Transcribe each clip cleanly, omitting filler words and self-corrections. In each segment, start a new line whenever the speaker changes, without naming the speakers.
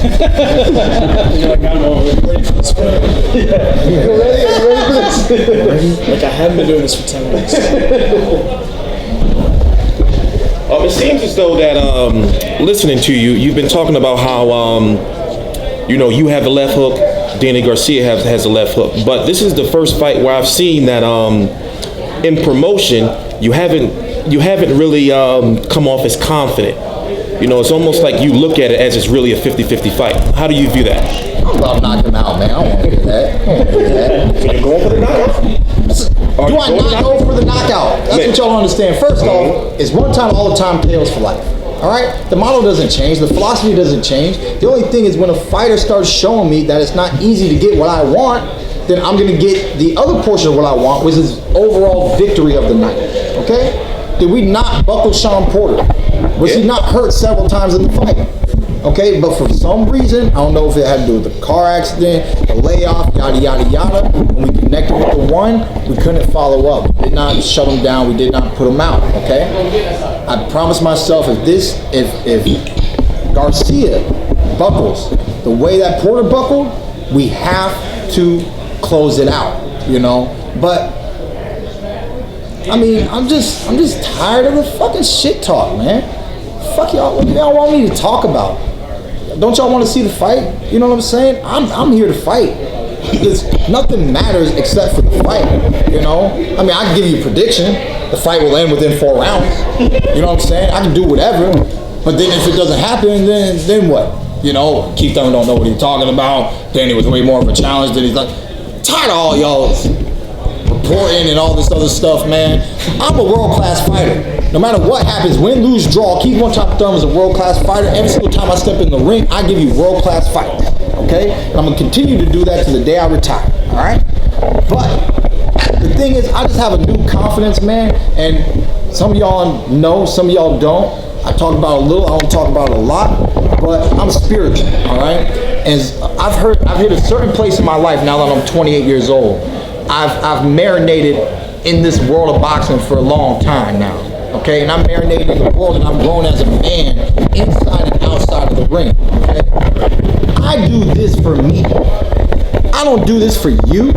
You're like, I'm ready for this.
You ready for this?
Like, I haven't been doing this for 10 weeks.
It seems as though that listening to you, you've been talking about how you have the left hook, Danny Garcia has the left hook, but this is the first fight where I've seen that in promotion you haven't really come off as confident. It's almost like you look at it as it's really a 50-50 fight. How do you view that?
I'm about to knock him out, man. I don't want to hear that.
So you're going for the knockout?
Do I not go for the knockout? That's what y'all don't understand. First off, it's one time all the time, KOs for life. All right? The model doesn't change. The philosophy doesn't change. The only thing is when a fighter starts showing me that it's not easy to get what I want, then I'm going to get the other portion of what I want, which is overall victory of the night. Okay? Did we not buckle Sean Porter? Was he not hurt several times in the fight? Okay, but for some reason, I don't know if it had to do with the car accident, the layoff, yada, yada, yada. When we connected with the one, we couldn't follow up. We did not shut him down. We did not put him out, okay? I promised myself if Garcia buckles the way that Porter buckled, we have to close it out, But I mean, I'm just tired of the fucking shit talk, man. Fuck y'all. What do y'all want me to talk about? Don't y'all want to see the fight? You know what I'm saying? I'm here to fight. Because nothing matters except for the fight. I mean, I can give you a prediction. The fight will end within 4 rounds. You know what I'm saying? I can do whatever. But then if it doesn't happen, then what? Keith Thurman don't know what he's talking about. Danny was way more of a challenge than he's like. Tired of all y'all's reporting and all this other stuff, man. I'm a world-class fighter. No matter what happens, win, lose, draw, Keith One Top Thurman is a world-class fighter. Every single time I step in the ring, I give you world-class fights, okay? And I'm going to continue to do that to the day I retire, all right? But the thing is, I just have a new confidence, man, and some of y'all know, some of y'all don't. I talk about it a little, I don't talk about it a lot, but I'm spiritual, all right? And I've hit a certain place in my life now that I'm 28 years old. I've marinated in this world of boxing for a long time now, okay? And I'm marinated in the world and I'm grown as a man inside and outside of the ring, okay? I do this for me. I don't do this for you.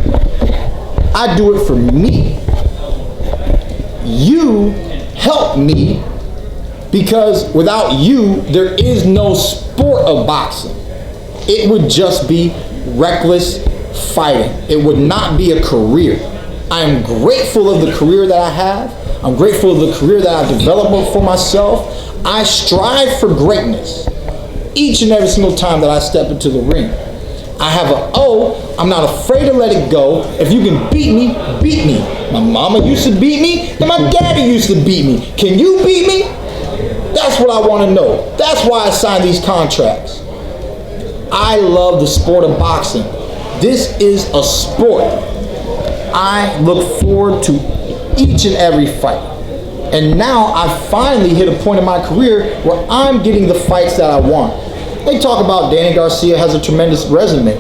I do it for me. You help me because without you, there is no sport of boxing. It would just be reckless fighting. It would not be a career. I am grateful of the career that I have. I'm grateful of the career that I've developed for myself. I strive for greatness each and every single time that I step into the ring. I have an O. I'm not afraid to let it go. If you can beat me, beat me. My mama used to beat me, and my daddy used to beat me. Can you beat me? That's what I want to know. That's why I signed these contracts. I love the sport of boxing. This is a sport. I look forward to each and every fight. And now I finally hit a point in my career where I'm getting the fights that I want. They talk about Danny Garcia has a tremendous resume.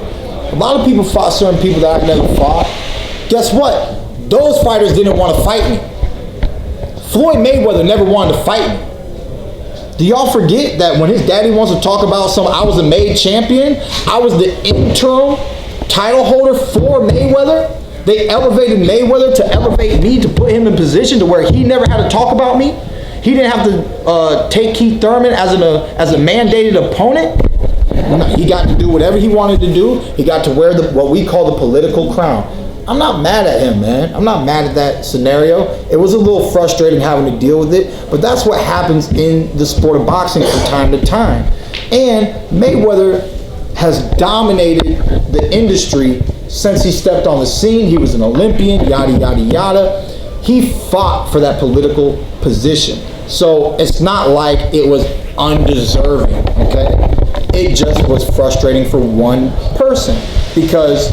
A lot of people fought certain people that I never fought. Guess what? Those fighters didn't want to fight me. Floyd Mayweather never wanted to fight me. Do y'all forget that when his daddy wants to talk about I was a made champion, I was the interim title holder for Mayweather? They elevated Mayweather to elevate me, to put him in position to where he never had to talk about me. He didn't have to take Keith Thurman as a mandated opponent. No, he got to do whatever he wanted to do. He got to wear what we call the political crown. I'm not mad at him, man. I'm not mad at that scenario. It was a little frustrating having to deal with it, but that's what happens in the sport of boxing from time to time. And Mayweather has dominated the industry since he stepped on the scene. He was an Olympian, yada, yada, yada. He fought for that political position. So it's not like it was undeserving, okay? It just was frustrating for one person because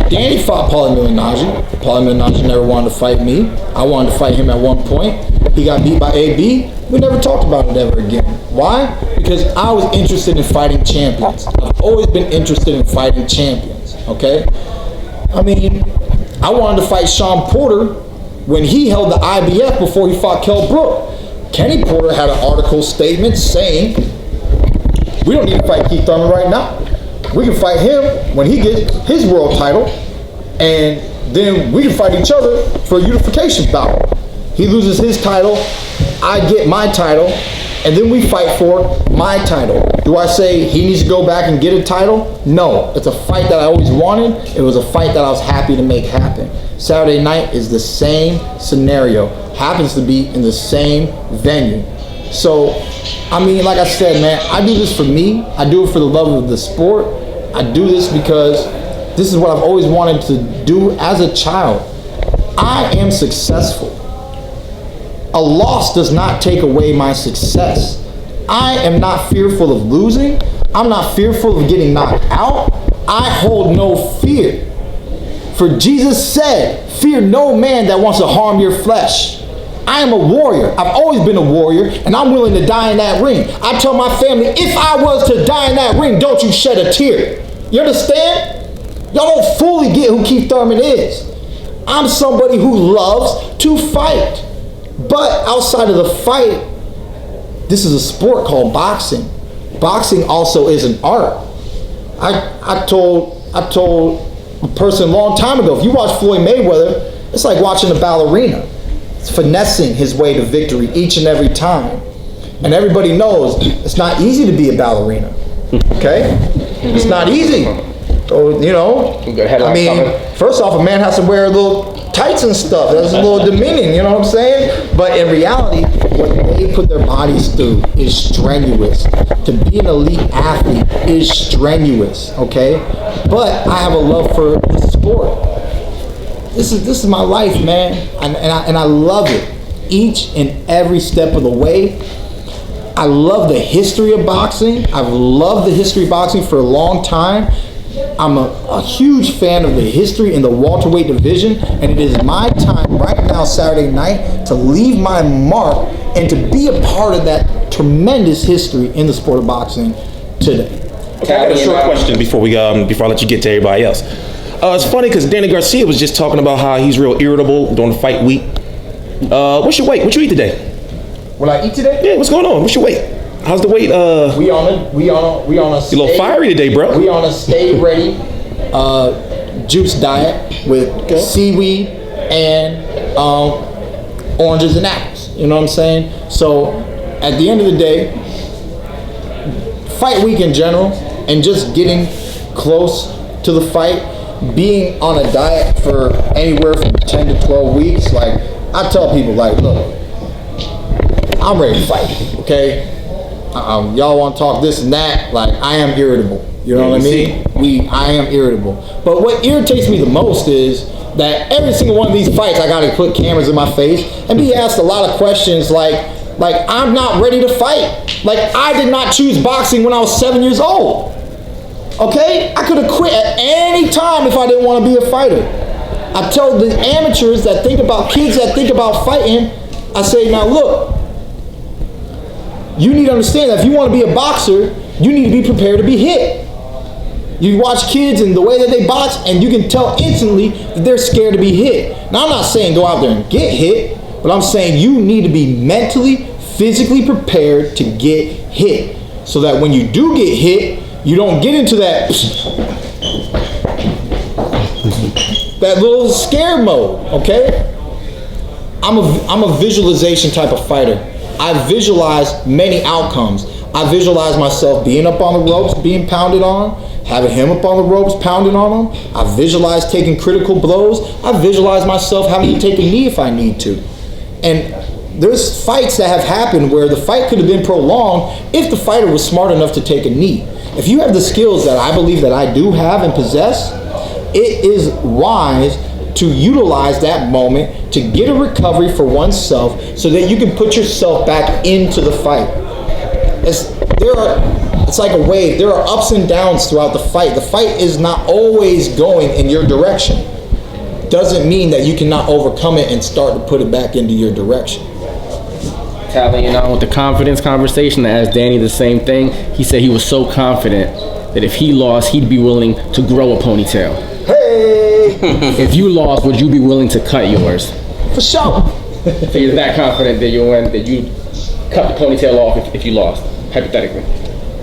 Danny fought Paulie Malignaggi. Paulie Malignaggi never wanted to fight me. I wanted to fight him at one point. He got beat by AB. We never talked about it ever again. Why? Because I was interested in fighting champions. I've always been interested in fighting champions, okay? I mean, I wanted to fight Sean Porter when he held the IBF before he fought Kell Brook. Kenny Porter had an article statement saying We don't need to fight Keith Thurman right now. We can fight him when he gets his world title, and then we can fight each other for a unification bout. He loses his title, I get my title, and then we fight for my title. Do I say he needs to go back and get a title? No, it's a fight that I always wanted. It was a fight that I was happy to make happen. Saturday night is the same scenario, happens to be in the same venue. So, I mean, like I said, man, I do this for me. I do it for the love of the sport. I do this because this is what I've always wanted to do as a child. I am successful. A loss does not take away my success. I am not fearful of losing. I'm not fearful of getting knocked out. I hold no fear. For Jesus said, fear no man that wants to harm your flesh. I am a warrior. I've always been a warrior, and I'm willing to die in that ring. I tell my family, if I was to die in that ring, don't you shed a tear. You understand? Y'all don't fully get who Keith Thurman is. I'm somebody who loves to fight. But outside of the fight, this is a sport called boxing. Boxing also is an art. I told a person a long time ago, if you watch Floyd Mayweather, it's like watching a ballerina. It's finessing his way to victory each and every time. And everybody knows it's not easy to be a ballerina. Okay? It's not easy. So, you know, I mean, first off, a man has to wear little tights and stuff. That's a little demeaning, you know what I'm saying? But in reality, what they put their bodies through is strenuous. To be an elite athlete is strenuous, okay? But I have a love for the sport. This is my life, man, and I love it each and every step of the way. I love the history of boxing. I've loved the history of boxing for a long time. I'm a huge fan of the history in the welterweight division, and it is my time right now, Saturday night, to leave my mark and to be a part of that tremendous history in the sport of boxing today.
Okay, I got a short question before I let you get to everybody else. It's funny because Danny Garcia was just talking about how he's real irritable during the fight week. What's your weight? What you eat today?
What I eat today?
Yeah, what's going on? What's your weight? How's the weight?
We on a
you a little fiery today, bro.
We on a stay ready juice diet with seaweed and oranges and apples. You know what I'm saying? So at the end of the day, fight week in general, and just getting close to the fight, being on a diet for anywhere from 10 to 12 weeks, like I tell people, like, look, I'm ready to fight, okay? Y'all want to talk this and that, like I am irritable. You know what I mean? I am irritable. But what irritates me the most is that every single one of these fights, I got to put cameras in my face and be asked a lot of questions like I'm not ready to fight. Like I did not choose boxing when I was 7 years old. Okay? I could have quit at any time if I didn't want to be a fighter. I tell the amateurs that think about kids that think about fighting, I say, now look, you need to understand that if you want to be a boxer, you need to be prepared to be hit. You watch kids and the way that they box, and you can tell instantly that they're scared to be hit. Now, I'm not saying go out there and get hit, but I'm saying you need to be mentally, physically prepared to get hit. So that when you do get hit, you don't get into that little scare mode, okay? I'm a visualization type of fighter. I visualize many outcomes. I visualize myself being up on the ropes, being pounded on, having him up on the ropes, pounding on him. I visualize taking critical blows. I visualize myself having to take a knee if I need to. And there's fights that have happened where the fight could have been prolonged if the fighter was smart enough to take a knee. If you have the skills that I believe that I do have and possess, it is wise to utilize that moment to get a recovery for oneself so that you can put yourself back into the fight. It's like a wave. There are ups and downs throughout the fight. The fight is not always going in your direction. Doesn't mean that you cannot overcome it and start to put it back into your direction.
Tallying on with the confidence conversation, I asked Danny the same thing. He said he was so confident that if he lost, he'd be willing to grow a ponytail.
Hey!
If you lost, would you be willing to cut yours?
For sure.
So you're that confident that you cut the ponytail off if you lost, hypothetically?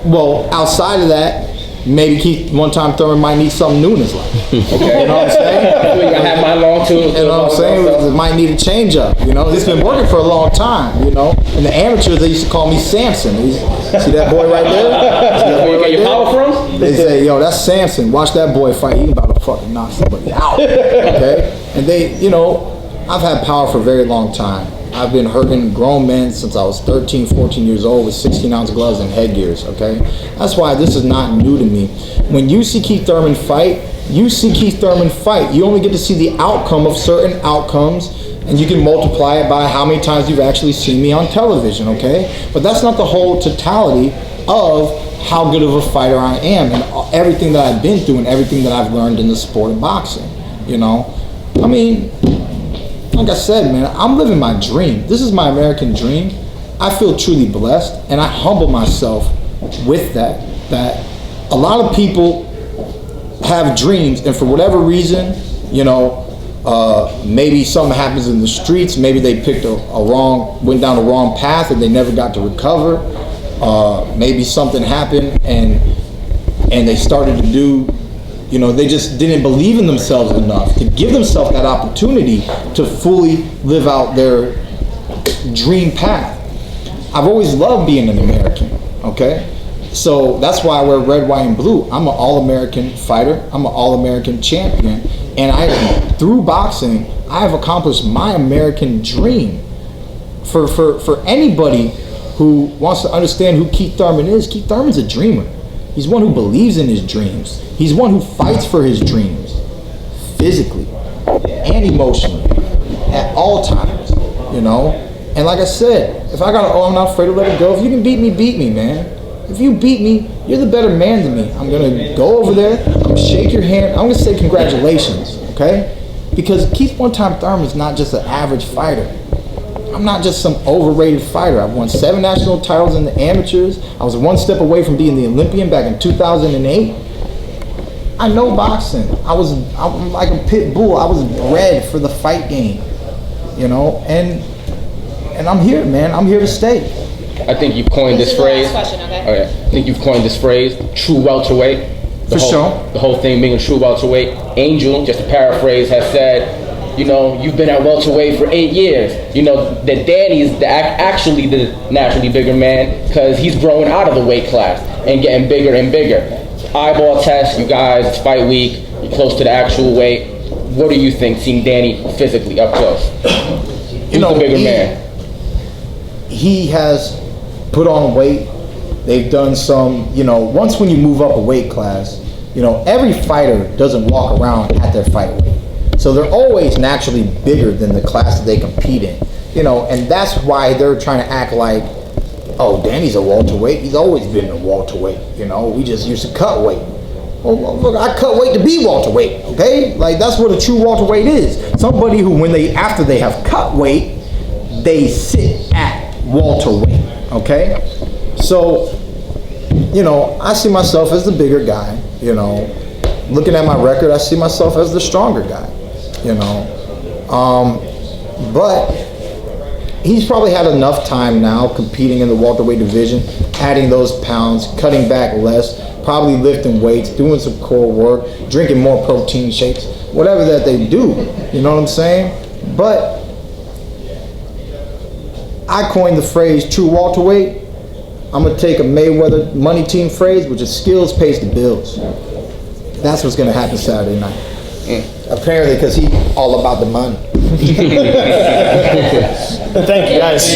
Well, outside of that, maybe Keith one time Thurman might need something new in his life.
Okay.
You know what I'm saying?
We gotta have my long too.
You know what I'm saying? It might need a change up. You know, he's been working for a long time. You know, in the amateurs they used to call me Samson. See that boy right there? See that boy
Where you get your
right
power from?
They say, yo, that's Samson. Watch that boy fight. He about to fucking knock somebody out. Okay? And they, you know, I've had power for a very long time. I've been hurting grown men since I was 13, 14 years old with 16-ounce gloves and headgears, okay? That's why this is not new to me. When you see Keith Thurman fight, you see Keith Thurman fight. You only get to see the outcome of certain outcomes, and you can multiply it by how many times you've actually seen me on television, okay? But that's not the whole totality of how good of a fighter I am and everything that I've been through and everything that I've learned in the sport of boxing, you know? I mean, like I said, man, I'm living my dream. This is my American dream. I feel truly blessed, and I humble myself with that. That a lot of people have dreams, and for whatever reason, you know, maybe something happens in the streets. Maybe they picked went down the wrong path, and they never got to recover. Maybe something happened, and they started to do. You know, they just didn't believe in themselves enough to give themselves that opportunity to fully live out their dream path. I've always loved being an American, okay? So that's why I wear red, white, and blue. I'm an all-American fighter. I'm an all-American champion. And through boxing, I have accomplished my American dream. For anybody who wants to understand who Keith Thurman is a dreamer. He's one who believes in his dreams. He's one who fights for his dreams, physically and emotionally, at all times, you know? And like I said, if I got I'm not afraid to let it go. If you can beat me, man. If you beat me, you're the better man than me. I'm gonna go over there, I'm gonna shake your hand, I'm gonna say congratulations, okay? Because Keith one-time Thurman is not just an average fighter. I'm not just some overrated fighter. I've won 7 national titles in the amateurs. I was one step away from being the Olympian back in 2008. I know boxing. I'm like a pit bull. I was bred for the fight game, you know, and I'm here, man. I'm here to stay.
I think you've coined this phrase.
Question, okay?
Okay. I think you've coined this phrase, true welterweight.
For sure.
The whole thing being a true welterweight. Angel, just to paraphrase, has said, you know, you've been at welterweight for 8 years. You know, that Danny's actually the naturally bigger man because he's growing out of the weight class and getting bigger and bigger. Eyeball test, you guys, it's fight week, you're close to the actual weight. What do you think, seeing Danny physically up close? Who's the bigger man?
He has put on weight. They've done some, you know, once when you move up a weight class, you know, every fighter doesn't walk around at their fight weight. So they're always naturally bigger than the class that they compete in, you know, and that's why they're trying to act like, oh, Danny's a welterweight. He's always been a welterweight, you know. We just used to cut weight. Well, look, I cut weight to be welterweight, okay? Like, that's what a true welterweight is. Somebody who, after they have cut weight, they sit at welterweight, okay? So, you know, I see myself as the bigger guy, you know. Looking at my record, I see myself as the stronger guy. You know, but he's probably had enough time now competing in the welterweight division, adding those pounds, cutting back less, probably lifting weights, doing some core work, drinking more protein shakes, whatever that they do, you know what I'm saying? But I coined the phrase true welterweight. I'm gonna take a Mayweather money team phrase, which is skills pays the bills. That's what's gonna happen Saturday night. Apparently, because he's all about the money.
Thank you, guys.